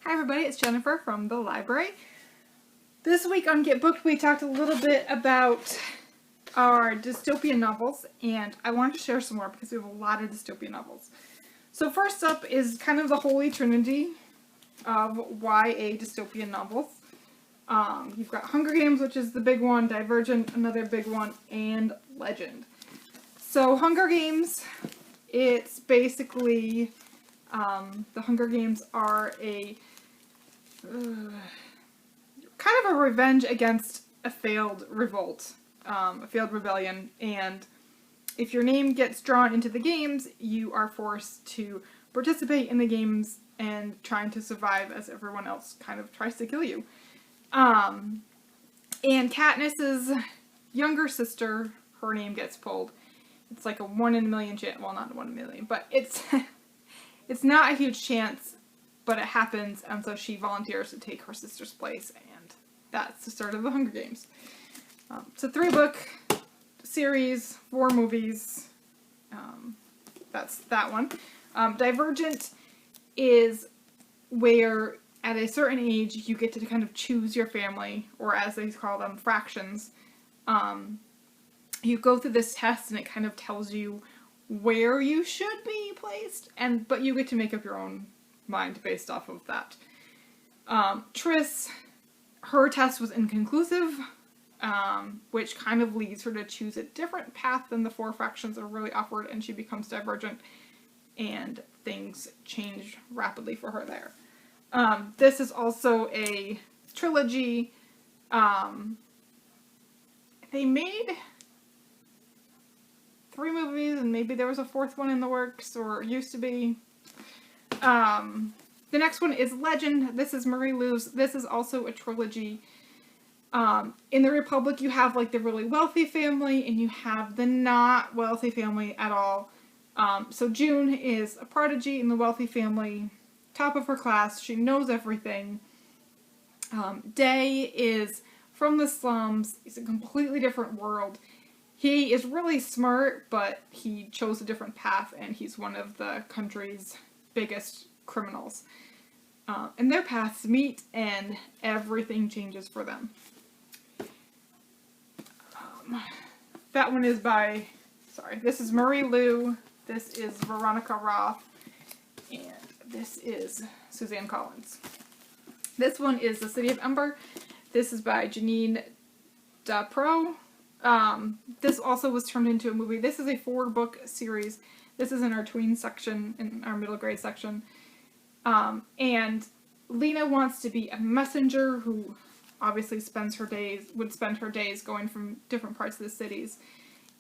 Hi everybody, it's Jennifer from the library. This week on Get Booked we talked a little bit about our dystopian novels, and I wanted to share some more because we have a lot of dystopian novels. So first up is kind of the holy trinity of YA dystopian novels. You've got Hunger Games, which is the big one, Divergent, another big one, and Legend. So Hunger Games, it's basically, the Hunger Games are a kind of a revenge against a failed revolt, a failed rebellion, and if your name gets drawn into the games, you are forced to participate in the games and trying to survive as everyone else kind of tries to kill you. And Katniss's younger sister, her name gets pulled. It's like a 1 in a million chance, well, not 1 in a million, but it's it's not a huge chance, but it happens, and so she volunteers to take her sister's place, and that's the start of the Hunger Games. It's a 3-book series, 4 movies. That's that one. Divergent is where at a certain age you get to kind of choose your family, or as they call them, fractions. You go through this test and it kind of tells you where you should be placed, but you get to make up your own mind based off of that. Triss, her test was inconclusive, which kind of leads her to choose a different path than the 4 fractions are really offered, and she becomes Divergent, and things change rapidly for her there. This is also a trilogy. They made 3 movies, and maybe there was a 4th one in the works, or used to be. The next one is Legend. This is Marie Lou's. This is also a trilogy. In the Republic, you have like the really wealthy family, and you have the not wealthy family at all. So June is a prodigy in the wealthy family, top of her class. She knows everything. Day is from the slums. It's a completely different world. He is really smart, but he chose a different path, and he's one of the country's biggest criminals. And their paths meet, and everything changes for them. That one is by, this is Marie Lou, this is Veronica Roth, and this is Suzanne Collins. This one is The City of Ember. This is by Jeanne DuPrau. This also was turned into a movie. This is a 4-book series. This is in our tween section, in our middle grade section. And Lena wants to be a messenger who obviously would spend her days going from different parts of the cities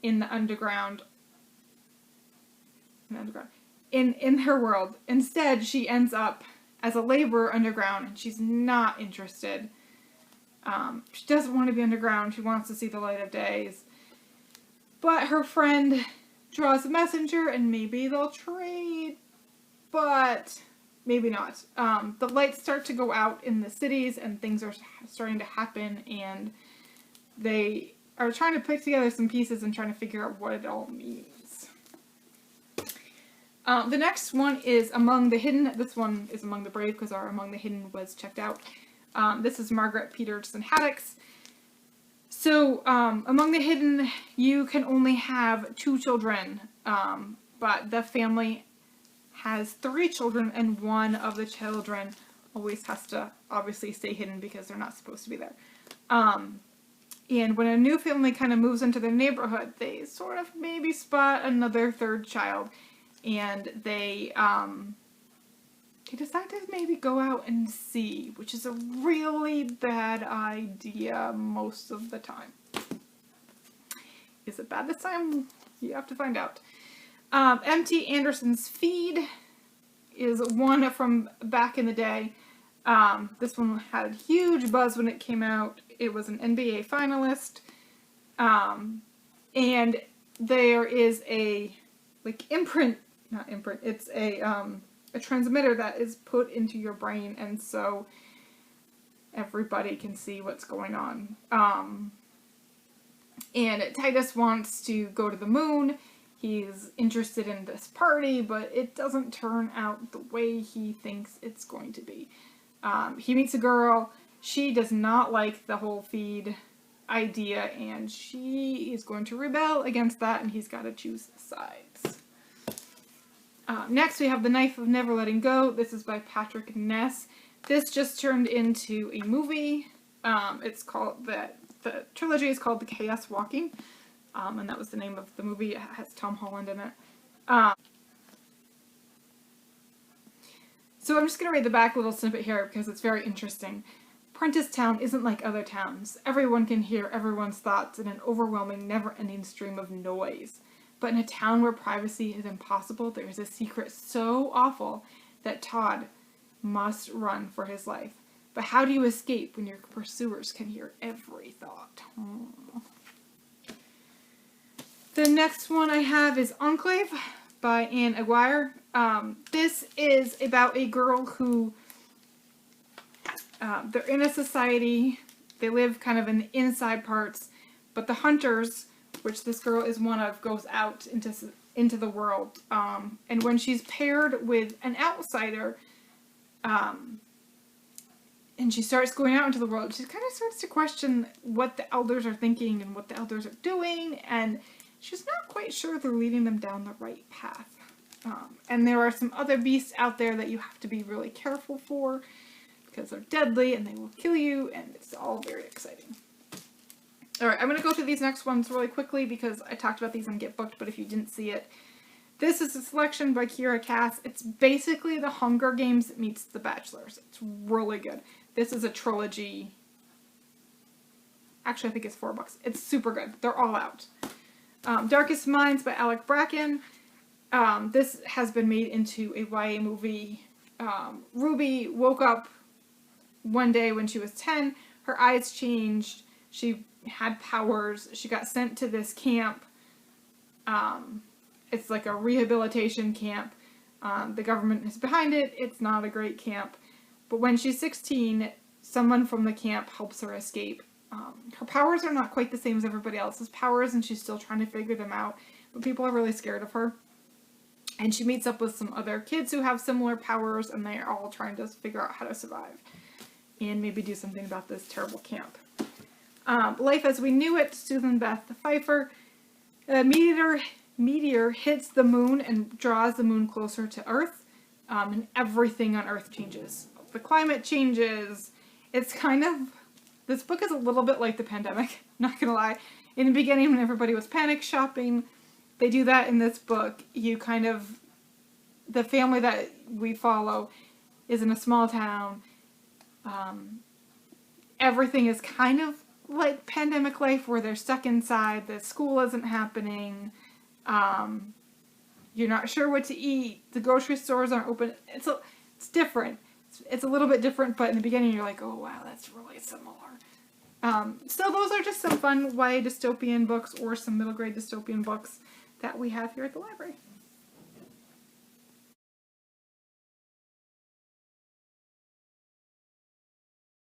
in the underground. In her world. Instead, she ends up as a laborer underground, and she's not interested. She doesn't want to be underground. She wants to see the light of day. But her friend draws a messenger, and maybe they'll trade, but maybe not. The lights start to go out in the cities, and things are starting to happen, and they are trying to put together some pieces and trying to figure out what it all means. The next one is Among the Hidden. This one is Among the Brave, because our Among the Hidden was checked out. This is Margaret, Peterson, Haddix. So, Among the Hidden, you can only have 2 children, but the family has 3 children, and one of the children always has to obviously stay hidden because they're not supposed to be there. And when a new family kind of moves into their neighborhood, they sort of maybe spot another 3rd child, and they decide to maybe go out and see, which is a really bad idea most of the time. Is it bad this time? You have to find out. M.T. Anderson's Feed is one from back in the day. This one had huge buzz when it came out. It was an NBA finalist. And there is a, it's a transmitter that is put into your brain, and so everybody can see what's going on. And Titus wants to go to the moon. He's interested in this party, but it doesn't turn out the way he thinks it's going to be. He meets a girl. She does not like the whole feed idea, and she is going to rebel against that, and he's got to choose sides. Next, we have The Knife of Never Letting Go. This is by Patrick Ness. This just turned into a movie. It's called, the trilogy is called The Chaos Walking, and that was the name of the movie. It has Tom Holland in it. So I'm just going to read the back little snippet here because it's very interesting. Prentice Town isn't like other towns. Everyone can hear everyone's thoughts in an overwhelming, never-ending stream of noise. But in a town where privacy is impossible, there is a secret so awful that Todd must run for his life. But how do you escape when your pursuers can hear every thought? The next one I have is Enclave by Ann Aguirre. This is about a girl who, they're in a society, they live kind of in the inside parts, but the hunters, which this girl is one of, goes out into the world. And when she's paired with an outsider, and she starts going out into the world, she kind of starts to question what the elders are thinking and what the elders are doing, and she's not quite sure they're leading them down the right path. And there are some other beasts out there that you have to be really careful for, because they're deadly and they will kill you, and it's all very exciting. Alright, I'm going to go through these next ones really quickly because I talked about these on Get Booked, but if you didn't see it. This is a selection by Kiera Cass. It's basically the Hunger Games meets The Bachelors. It's really good. This is a trilogy. Actually, I think it's $4. It's super good. They're all out. Darkest Minds by Alec Bracken. This has been made into a YA movie. Ruby woke up one day when she was 10. Her eyes changed. She had powers. She got sent to this camp. It's like a rehabilitation camp. The government is behind it. It's not a great camp. But when she's 16, someone from the camp helps her escape. Her powers are not quite the same as everybody else's powers, and she's still trying to figure them out. But people are really scared of her. And she meets up with some other kids who have similar powers, and they're all trying to figure out how to survive. And maybe do something about this terrible camp. Life as We Knew It, Susan Beth Pfeffer. A meteor hits the moon and draws the moon closer to Earth. And everything on Earth changes. The climate changes. It's kind of... This book is a little bit like the pandemic, not gonna lie. In the beginning, when everybody was panic shopping, they do that in this book. You kind of... The family that we follow is in a small town. Everything is kind of like pandemic life where they're stuck inside, the school isn't happening, you're not sure what to eat, the grocery stores aren't open. It's different. It's a little bit different, but in the beginning you're like, oh wow, that's really similar. So those are just some fun YA dystopian books or some middle grade dystopian books that we have here at the library.